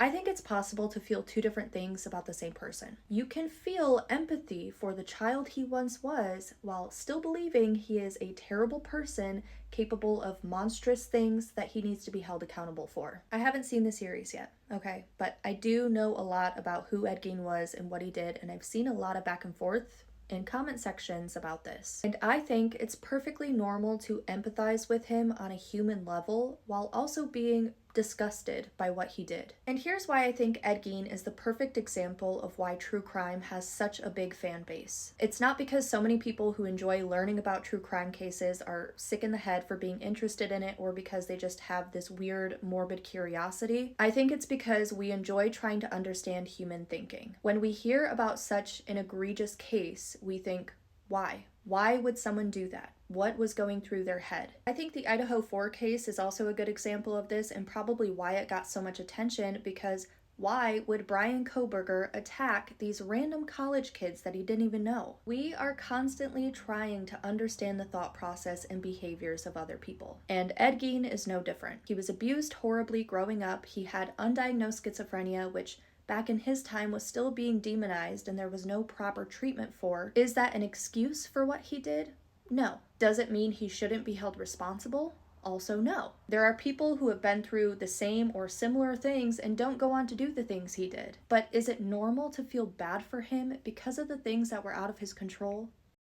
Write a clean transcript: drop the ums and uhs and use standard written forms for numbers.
I think it's possible to feel two different things about the same person. You can feel empathy for the child he once was while still believing he is a terrible person capable of monstrous things that he needs to be held accountable for. I haven't seen the series yet, okay, but I do know a lot about who Ed Gein was and what he did, and I've seen a lot of back and forth in comment sections about this. And I think it's perfectly normal to empathize with him on a human level while also being disgusted by what he did. And here's why I think Ed Gein is the perfect example of why true crime has such a big fan base. It's not because so many people who enjoy learning about true crime cases are sick in the head for being interested in it or because they just have this weird morbid curiosity. I think it's because we enjoy trying to understand human thinking. When we hear about such an egregious case, we think, why? Why would someone do that? What was going through their head? I think the Idaho 4 case is also a good example of this and probably why it got so much attention, because why would Brian Koberger attack these random college kids that he didn't even know? We are constantly trying to understand the thought process and behaviors of other people. And Ed Gein is no different. He was abused horribly growing up. He had undiagnosed schizophrenia, which back in his time was still being demonized and there was no proper treatment for. Is that an excuse for what he did? No. Does it mean he shouldn't be held responsible? Also no. There are people who have been through the same or similar things and don't go on to do the things he did. But is it normal to feel bad for him because of the things that were out of his control?